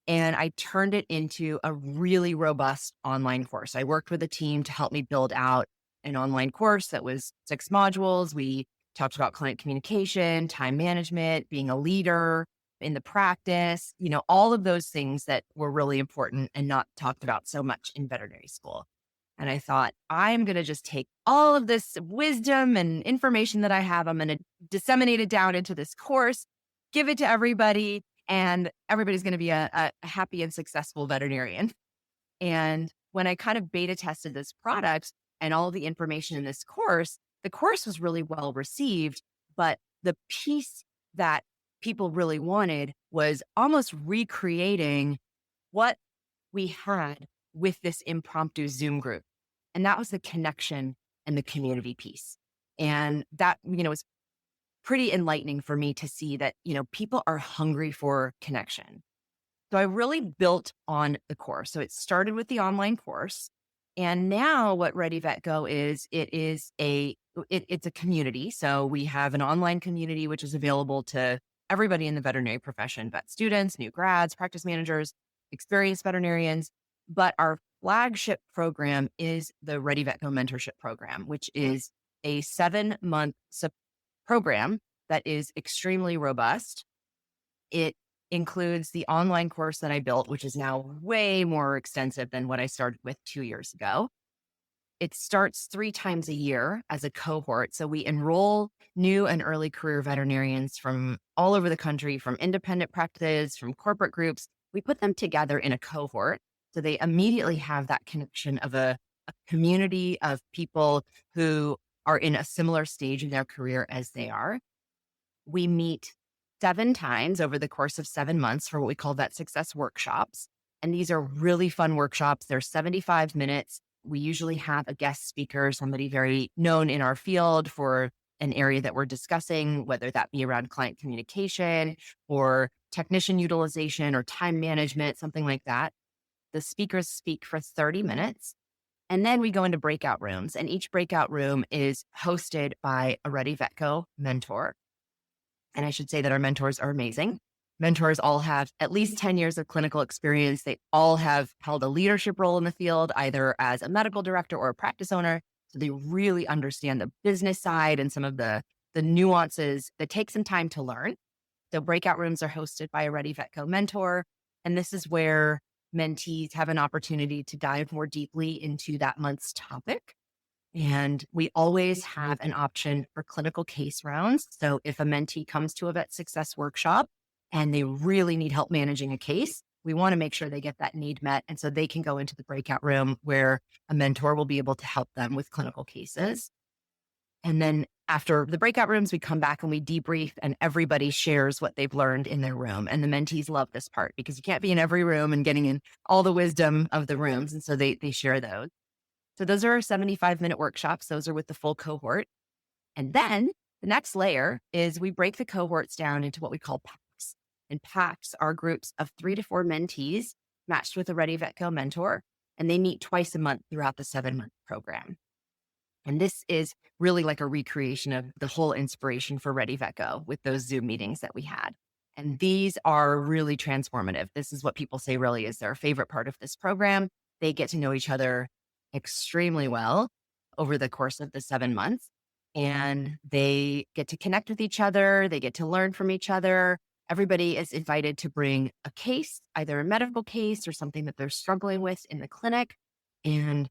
and I turned it into a really robust online course. I worked with a team to help me build out an online course that was 6 modules. We talked about client communication, time management, being a leader in the practice, all of those things that were really important and not talked about so much in veterinary school. And I thought, I'm going to just take all of this wisdom and information that I have, I'm going to disseminate it down into this course, give it to everybody. and everybody's going to be a happy and successful veterinarian. And when I kind of beta tested this product and all the information in this course, the course was really well received, but the piece that people really wanted was almost recreating what we had with this impromptu Zoom group. And that was the connection and the community piece. And that, was pretty enlightening for me to see that, people are hungry for connection. So I really built on the course. So it started with the online course. And now what Ready Vet Go is, it's a community. So we have an online community, which is available to everybody in the veterinary profession, vet students, new grads, practice managers, experienced veterinarians. But our flagship program is the Ready Vet Go mentorship program, which is a 7-month program that is extremely robust. It includes the online course that I built, which is now way more extensive than what I started with 2 years ago. It starts 3 times a year as a cohort. So we enroll new and early career veterinarians from all over the country, from independent practices, from corporate groups. We put them together in a cohort. So they immediately have that connection of a community of people who are in a similar stage in their career as they are. We meet 7 times over the course of 7 months for what we call Vet Success Workshops. And these are really fun workshops. They're 75 minutes. We usually have a guest speaker, somebody very known in our field for an area that we're discussing, whether that be around client communication or technician utilization or time management, something like that. The speakers speak for 30 minutes. And then we go into breakout rooms, and each breakout room is hosted by a Ready Vet Go mentor. And I should say that our mentors are amazing. Mentors all have at least 10 years of clinical experience. They all have held a leadership role in the field, either as a medical director or a practice owner. So they really understand the business side and some of the nuances that take some time to learn. So breakout rooms are hosted by a Ready Vet Go mentor. And this is where mentees have an opportunity to dive more deeply into that month's topic. And we always have an option for clinical case rounds. So if a mentee comes to a vet success workshop and they really need help managing a case, we want to make sure they get that need met. And so they can go into the breakout room where a mentor will be able to help them with clinical cases. And then after the breakout rooms, we come back and we debrief, and everybody shares what they've learned in their room. And the mentees love this part because you can't be in every room and getting in all the wisdom of the rooms. And so they share those. So those are 75-minute workshops. Those are with the full cohort. And then the next layer is we break the cohorts down into what we call packs. And packs are groups of 3 to 4 mentees matched with a Ready Vet Go mentor. And they meet twice a month throughout the 7-month program. And this is really like a recreation of the whole inspiration for Ready Vet Go with those Zoom meetings that we had. And these are really transformative. This is what people say really is their favorite part of this program. They get to know each other extremely well over the course of the 7 months. And they get to connect with each other. They get to learn from each other. Everybody is invited to bring a case, either a medical case or something that they're struggling with in the clinic. And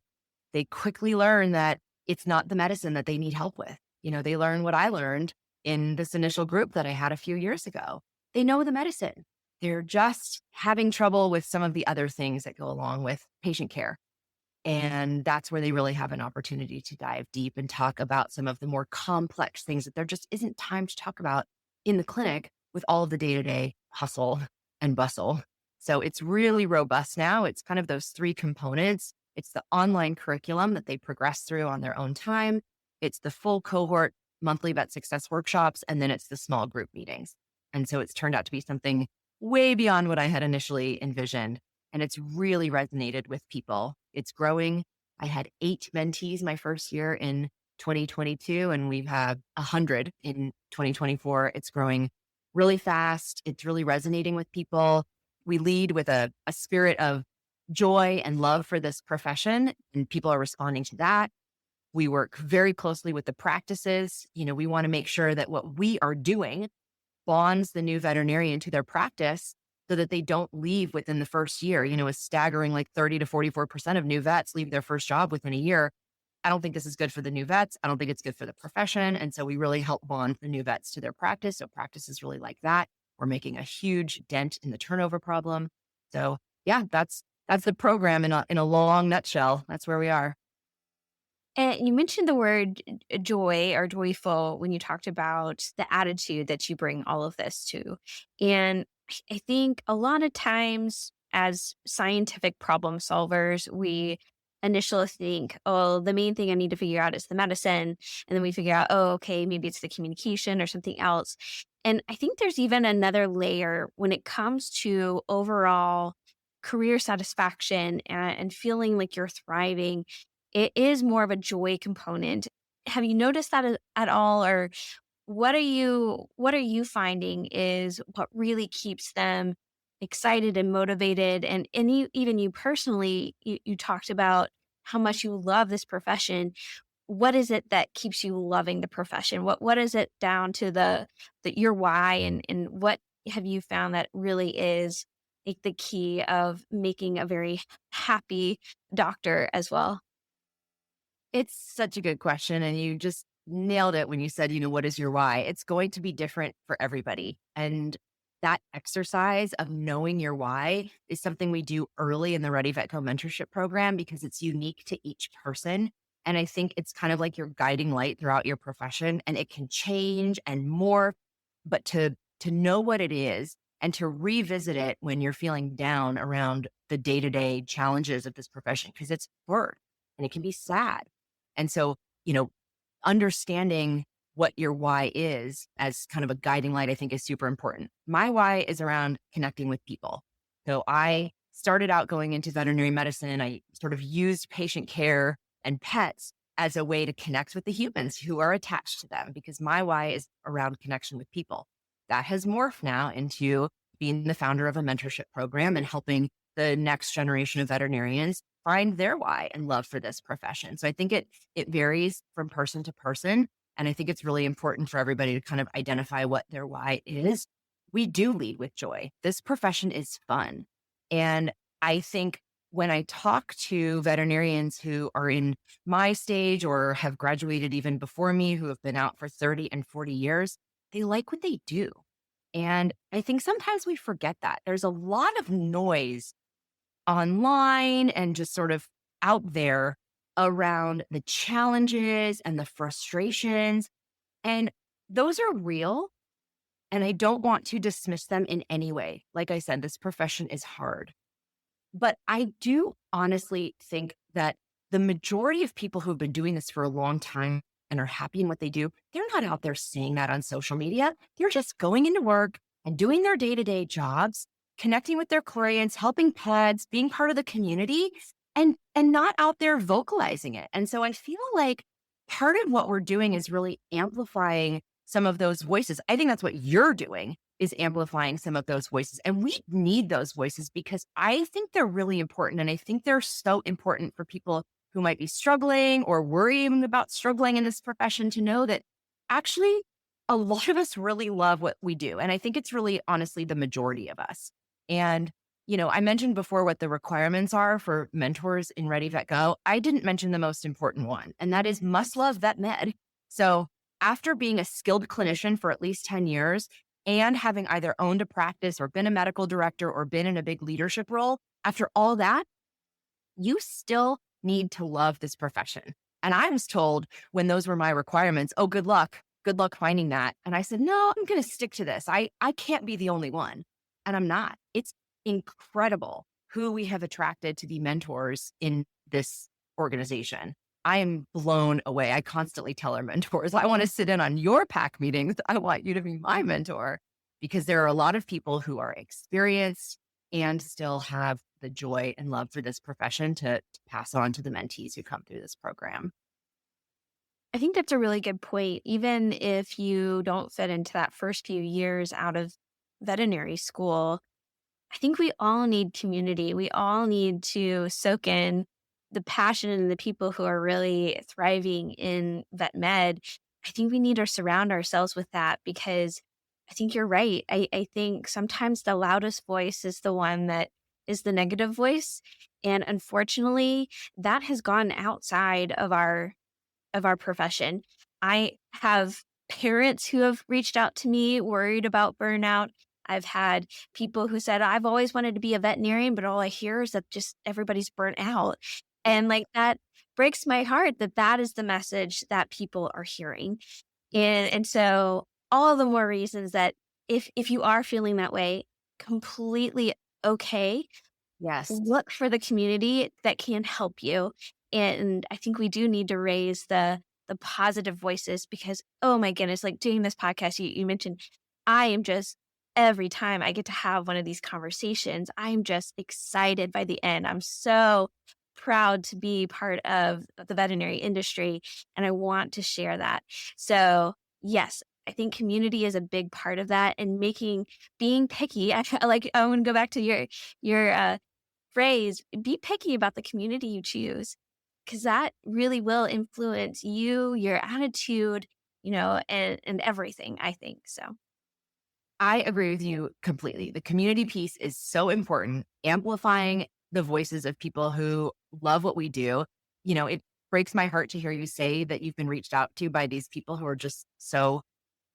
they quickly learn that it's not the medicine that they need help with. They learn what I learned in this initial group that I had a few years ago. They know the medicine. They're just having trouble with some of the other things that go along with patient care. And that's where they really have an opportunity to dive deep and talk about some of the more complex things that there just isn't time to talk about in the clinic with all of the day-to-day hustle and bustle. So it's really robust now. It's kind of those 3 components. It's the online curriculum that they progress through on their own time. It's the full cohort monthly vet success workshops, and then it's the small group meetings. And so it's turned out to be something way beyond what I had initially envisioned. And it's really resonated with people. It's growing. I had 8 mentees my first year in 2022, and we've had 100 in 2024. It's growing really fast. It's really resonating with people. We lead with a spirit of joy and love for this profession, and people are responding to that. We work very closely with the practices. We want to make sure that what we are doing bonds the new veterinarian to their practice so that they don't leave within the first year. A staggering like 30 to 44% of new vets leave their first job within a year. I don't think this is good for the new vets. I don't think it's good for the profession. And so we really help bond the new vets to their practice. So practices really like that. We're making a huge dent in the turnover problem. So yeah, that's the program in a long nutshell. That's where we are. And you mentioned the word joy or joyful when you talked about the attitude that you bring all of this to. And I think a lot of times as scientific problem solvers, we initially think, oh, the main thing I need to figure out is the medicine. And then we figure out, oh, okay, maybe it's the communication or something else. And I think there's even another layer when it comes to overall career satisfaction and feeling like you're thriving. It is more of a joy component. Have you noticed that at all? Or what are you finding is what really keeps them excited and motivated? And even you personally, you talked about how much you love this profession. What is it that keeps you loving the profession? What is it down to the your why, and what have you found that really is like the key of making a very happy doctor as well? It's such a good question. And you just nailed it when you said, what is your why? It's going to be different for everybody. And that exercise of knowing your why is something we do early in the Ready Vet Go mentorship program because it's unique to each person. And I think it's kind of like your guiding light throughout your profession, and it can change and morph, but to know what it is and to revisit it when you're feeling down around the day-to-day challenges of this profession, because it's hard and it can be sad. And so, you know, understanding what your why is as kind of a guiding light, I think is super important. My why is around connecting with people. So I started out going into veterinary medicine. I sort of used patient care and pets as a way to connect with the humans who are attached to them, because my why is around connection with people. That has morphed now into being the founder of a mentorship program and helping the next generation of veterinarians find their why and love for this profession. So I think it varies from person to person. And I think it's really important for everybody to kind of identify what their why is. We do lead with joy. This profession is fun. And I think when I talk to veterinarians who are in my stage or have graduated even before me, who have been out for 30 and 40 years, they like what they do. And I think sometimes we forget that. There's a lot of noise online and just sort of out there around the challenges and the frustrations. And those are real. And I don't want to dismiss them in any way. Like I said, this profession is hard. But I do honestly think that the majority of people who've been doing this for a long time and are happy in what they do, they're not out there saying that on social media. They're just going into work and doing their day-to-day jobs, connecting with their clients, helping pets, being part of the community, and not out there vocalizing it. And so I feel like part of what we're doing is really amplifying some of those voices. I think that's what you're doing, is amplifying some of those voices. And we need those voices because I think they're really important. And I think they're so important for people who might be struggling or worrying about struggling in this profession to know that actually a lot of us really love what we do. And I think it's really honestly the majority of us. And, I mentioned before what the requirements are for mentors in Ready Vet Go. I didn't mention the most important one, and that is must love vet med. So after being a skilled clinician for at least 10 years and having either owned a practice or been a medical director or been in a big leadership role, after all that, you still need to love this profession. And I was told when those were my requirements, oh, good luck. Good luck finding that. And I said, no, I'm going to stick to this. I can't be the only one. And I'm not. It's incredible who we have attracted to be mentors in this organization. I am blown away. I constantly tell our mentors, I want to sit in on your pack meetings. I want you to be my mentor, because there are a lot of people who are experienced and still have the joy and love for this profession to pass on to the mentees who come through this program. I think that's a really good point. Even if you don't fit into that first few years out of veterinary school, I think we all need community. We all need to soak in the passion and the people who are really thriving in vet med. I think we need to surround ourselves with that, because I think you're right. I think sometimes the loudest voice is the one that is the negative voice. And unfortunately, that has gone outside of our profession. I have parents who have reached out to me worried about burnout. I've had people who said, I've always wanted to be a veterinarian, but all I hear is that just everybody's burnt out. And like that breaks my heart that that is the message that people are hearing. And so all the more reasons that if you are feeling that way, completely okay, Yes. look for the community that can help you. And I think we do need to raise the positive voices because, oh my goodness, like doing this podcast, you mentioned, I am just every time I get to have one of these conversations, I'm just excited by the end. I'm so proud to be part of the veterinary industry and I want to share that. So, yes, I think community is a big part of that and being picky. I want to go back to your phrase, be picky about the community you choose because that really will influence you, your attitude, and everything, I think. So, I agree with you completely. The community piece is so important. Amplifying the voices of people who love what we do. It breaks my heart to hear you say that you've been reached out to by these people who are just so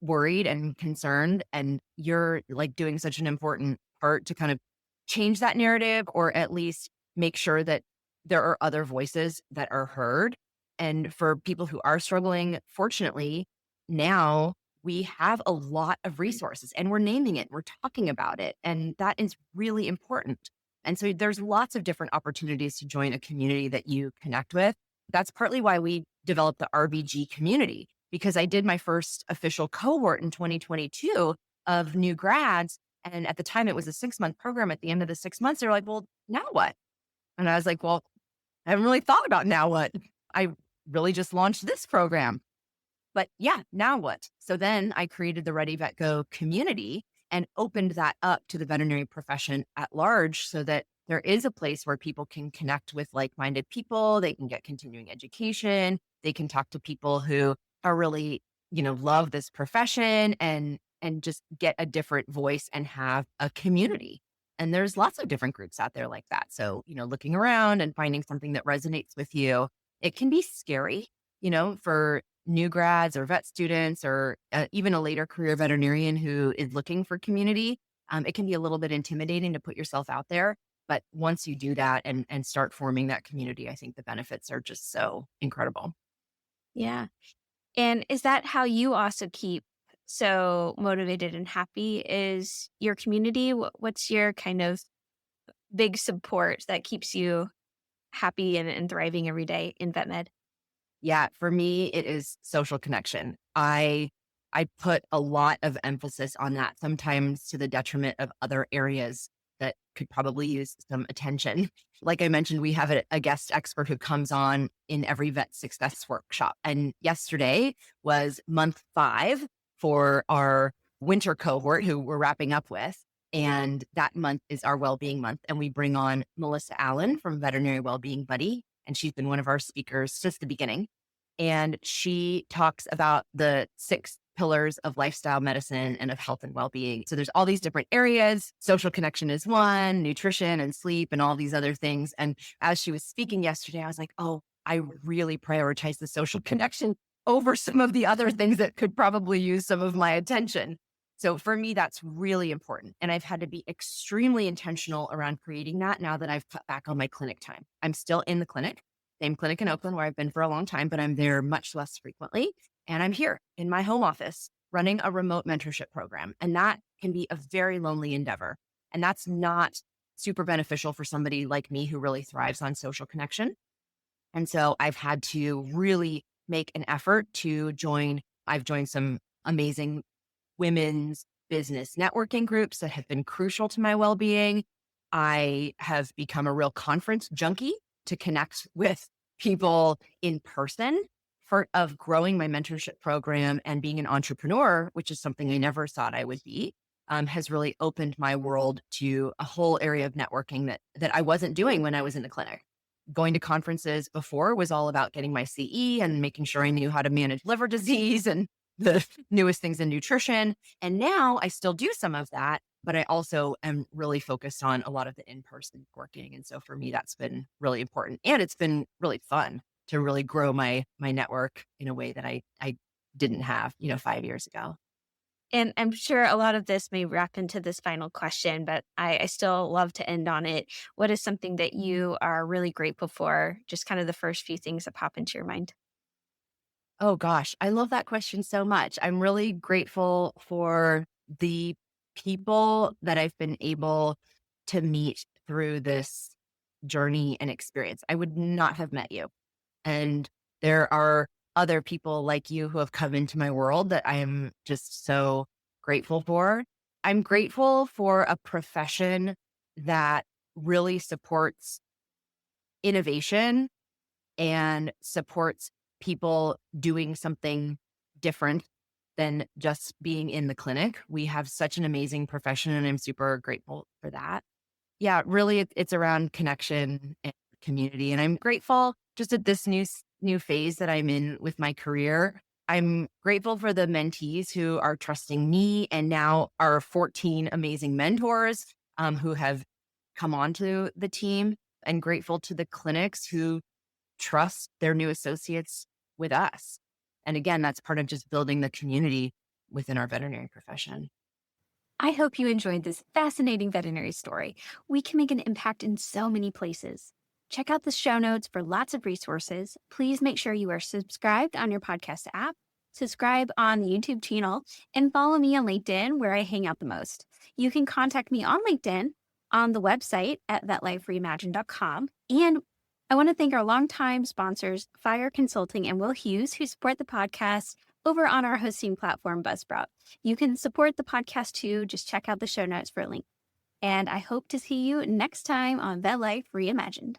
worried and concerned. And you're like doing such an important part to kind of change that narrative or at least make sure that there are other voices that are heard. And for people who are struggling, fortunately, now we have a lot of resources and we're naming it, we're talking about it. And that is really important. And so there's lots of different opportunities to join a community that you connect with. That's partly why we developed the RBG community, because I did my first official cohort in 2022 of new grads. And at the time, it was a 6-month program. At the end of the 6 months, they're like, well, now what? And I was like, well, I haven't really thought about now what. I really just launched this program. But yeah, now what? So then I created the Ready Vet Go community and opened that up to the veterinary profession at large so that there is a place where people can connect with like-minded people. They can get continuing education. They can talk to people who are really, love this profession and just get a different voice and have a community. And there's lots of different groups out there like that. So, looking around and finding something that resonates with you, it can be scary, for new grads or vet students or even a later career veterinarian who is looking for community. It can be a little bit intimidating to put yourself out there. But once you do that and start forming that community, I think the benefits are just so incredible. yeah. And is that how you also keep so motivated and happy? Is your community? What's your kind of big support that keeps you happy and thriving every day in vet med? Yeah, for me, it is social connection. I put a lot of emphasis on that, sometimes to the detriment of other areas that could probably use some attention. Like I mentioned, we have a guest expert who comes on in every vet success workshop. And yesterday was month 5 for our winter cohort who we're wrapping up with. And that month is our wellbeing month. And we bring on Melissa Allen from Veterinary Wellbeing Buddy. And she's been one of our speakers since the beginning. And she talks about the 6 pillars of lifestyle medicine and of health and well-being. So there's all these different areas. Social connection is one, nutrition and sleep and all these other things. And as she was speaking yesterday, I was like, oh, I really prioritize the social connection over some of the other things that could probably use some of my attention. So for me, that's really important. And I've had to be extremely intentional around creating that now that I've cut back on my clinic time. I'm still in the clinic, same clinic in Oakland where I've been for a long time, but I'm there much less frequently. And I'm here in my home office running a remote mentorship program. And that can be a very lonely endeavor. And that's not super beneficial for somebody like me who really thrives on social connection. And so I've had to really make an effort to join. I've joined some amazing women's business networking groups that have been crucial to my well-being. I have become a real conference junkie to connect with people in person of growing my mentorship program and being an entrepreneur, which is something I never thought I would be, has really opened my world to a whole area of networking that I wasn't doing when I was in the clinic. Going to conferences before was all about getting my CE and making sure I knew how to manage liver disease and the newest things in nutrition. And now I still do some of that, but I also am really focused on a lot of the in-person working. And so for me, that's been really important. And it's been really fun to really grow my network in a way that I didn't have, 5 years ago. And I'm sure a lot of this may wrap into this final question, but I still love to end on it. What is something that you are really grateful for? Just kind of the first few things that pop into your mind. Oh gosh, I love that question so much. I'm really grateful for the people that I've been able to meet through this journey and experience. I would not have met you. And there are other people like you who have come into my world that I am just so grateful for. I'm grateful for a profession that really supports innovation and supports people doing something different than just being in the clinic. We have such an amazing profession, and I'm super grateful for that. Yeah, really, it's around connection and community. And I'm grateful just at this new phase that I'm in with my career. I'm grateful for the mentees who are trusting me, and now our 14 amazing mentors who have come onto the team, and grateful to the clinics who trust their new associates with us. And again, that's part of just building the community within our veterinary profession. I hope you enjoyed this fascinating veterinary story. We can make an impact in so many places. Check out the show notes for lots of resources. Please make sure you are subscribed on your podcast app, subscribe on the YouTube channel, and follow me on LinkedIn where I hang out the most. You can contact me on LinkedIn, on the website at vetlifereimagined.com. And I want to thank our longtime sponsors, Fire Consulting and Will Hughes, who support the podcast over on our hosting platform, Buzzsprout. You can support the podcast too. Just check out the show notes for a link. And I hope to see you next time on Vet Life Reimagined.